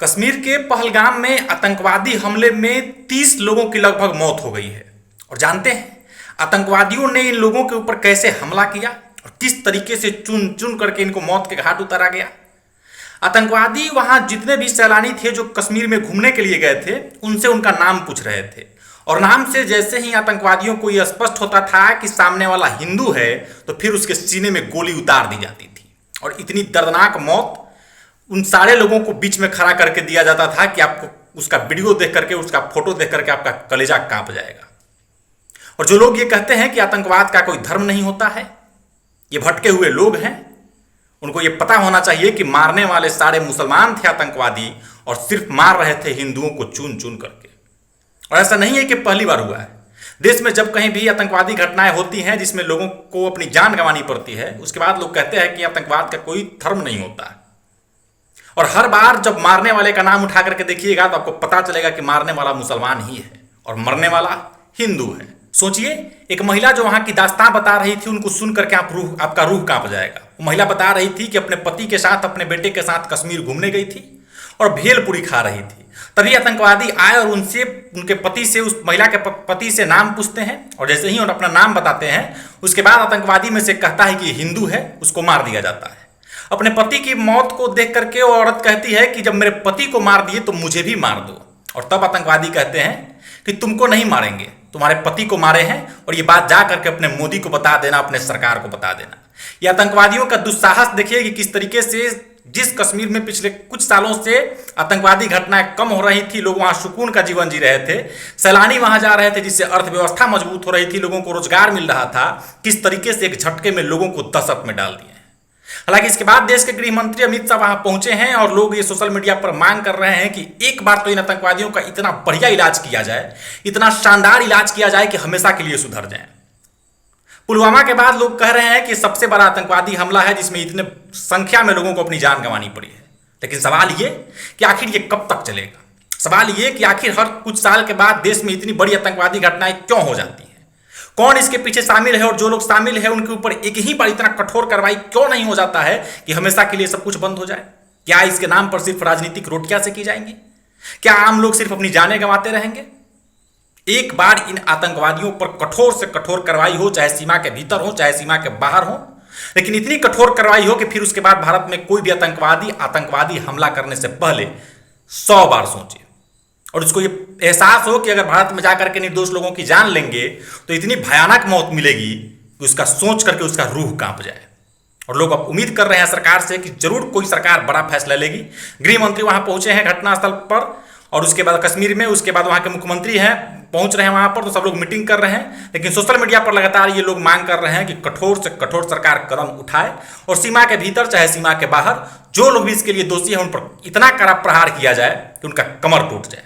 कश्मीर के पहलगाम में आतंकवादी हमले में 30 लोगों की लगभग मौत हो गई है। और जानते हैं आतंकवादियों ने इन लोगों के ऊपर कैसे हमला किया और किस तरीके से चुन चुन करके इनको मौत के घाट उतारा गया। आतंकवादी वहां जितने भी सैलानी थे जो कश्मीर में घूमने के लिए गए थे उनसे उनका नाम पूछ रहे थे, और नाम से जैसे ही आतंकवादियों को यह स्पष्ट होता था कि सामने वाला हिंदू है तो फिर उसके सीने में गोली उतार दी जाती थी। और इतनी दर्दनाक मौत उन सारे लोगों को बीच में खड़ा करके दिया जाता था कि आपको उसका वीडियो देख करके, उसका फोटो देख करके आपका कलेजा कांप जाएगा। और जो लोग ये कहते हैं कि आतंकवाद का कोई धर्म नहीं होता है, ये भटके हुए लोग हैं। उनको ये पता होना चाहिए कि मारने वाले सारे मुसलमान थे आतंकवादी, और सिर्फ मार रहे थे हिंदुओं को चुन चुन करके। और ऐसा नहीं है कि पहली बार हुआ है। देश में जब कहीं भी आतंकवादी घटनाएं होती हैं जिसमें लोगों को अपनी जान गंवानी पड़ती है, उसके बाद लोग कहते हैं कि आतंकवाद का कोई धर्म नहीं होता है। और हर बार जब मारने वाले का नाम उठा करके देखिएगा तो आपको पता चलेगा कि मारने वाला मुसलमान ही है और मरने वाला हिंदू है। सोचिए, एक महिला जो वहां की दास्तां बता रही थी, उनको सुन करके आपका रूह कांप जाएगा। वो महिला बता रही थी कि अपने पति के साथ, अपने बेटे के साथ कश्मीर घूमने गई थी और भेलपुरी खा रही थी। तभी आतंकवादी आए और उनसे, उनके पति से, उस महिला के पति से नाम पूछते हैं, और जैसे ही उन्हें अपना नाम बताते हैं उसके बाद आतंकवादी में से कहता है कि हिंदू है, उसको मार दिया जाता है। अपने पति की मौत को देख करके वो औरत कहती है कि जब मेरे पति को मार दिए तो मुझे भी मार दो। और तब आतंकवादी कहते हैं कि तुमको नहीं मारेंगे, तुम्हारे पति को मारे हैं, और ये बात जा करके अपने मोदी को बता देना, अपने सरकार को बता देना। ये आतंकवादियों का दुस्साहस देखिए कि किस तरीके से, जिस कश्मीर में पिछले कुछ सालों से आतंकवादी घटनाएं कम हो रही थी, लोग वहां सुकून का जीवन जी रहे थे, सैलानी वहां जा रहे थे, जिससे अर्थव्यवस्था मजबूत हो रही थी, लोगों को रोजगार मिल रहा था, किस तरीके से एक झटके में लोगों को दहशत में डाल दिया। हालांकि इसके बाद देश के गृह मंत्री अमित शाह वहां पहुंचे हैं और लोग ये सोशल मीडिया पर मांग कर रहे हैं कि एक बार तो इन आतंकवादियों का इतना बढ़िया इलाज किया जाए, इतना शानदार इलाज किया जाए कि हमेशा के लिए सुधर जाए। पुलवामा के बाद लोग कह रहे हैं कि सबसे बड़ा आतंकवादी हमला है जिसमें इतने संख्या में लोगों को अपनी जान गंवानी पड़ी है। लेकिन सवाल ये कि आखिर ये कब तक चलेगा। सवाल ये कि आखिर हर कुछ साल के बाद देश में इतनी बड़ी आतंकवादी घटनाएं क्यों हो जाती हैं, कौन इसके पीछे शामिल है, और जो लोग शामिल है उनके ऊपर एक ही बार इतना कठोर कार्रवाई क्यों नहीं हो जाता है कि हमेशा के लिए सब कुछ बंद हो जाए। क्या इसके नाम पर सिर्फ राजनीतिक रोटियां से की जाएंगी? क्या आम लोग सिर्फ अपनी जानें गंवाते रहेंगे? एक बार इन आतंकवादियों पर कठोर से कठोर कार्रवाई हो, चाहे सीमा के भीतर हो चाहे सीमा के बाहर हो, लेकिन इतनी कठोर कार्रवाई हो कि फिर उसके बाद भारत में कोई भी आतंकवादी हमला करने से पहले 100 बार सोचे, और उसको ये एहसास हो कि अगर भारत में जाकर के निर्दोष लोगों की जान लेंगे तो इतनी भयानक मौत मिलेगी कि उसका सोच करके उसका रूह कांप जाए। और लोग अब उम्मीद कर रहे हैं सरकार से कि जरूर कोई सरकार बड़ा फैसला लेगी। गृह मंत्री वहां पहुंचे हैं घटनास्थल पर, और उसके बाद कश्मीर में, उसके बाद वहां के मुख्यमंत्री हैं पहुंच रहे हैं वहां पर, तो सब लोग मीटिंग कर रहे हैं। लेकिन सोशल मीडिया पर लगातार ये लोग मांग कर रहे हैं कि कठोर से कठोर सरकार कदम उठाए, और सीमा के भीतर चाहे सीमा के बाहर जो लोग भी इसके लिए दोषी हैं उन पर इतना कड़ा प्रहार किया जाए कि उनका कमर टूट जाए।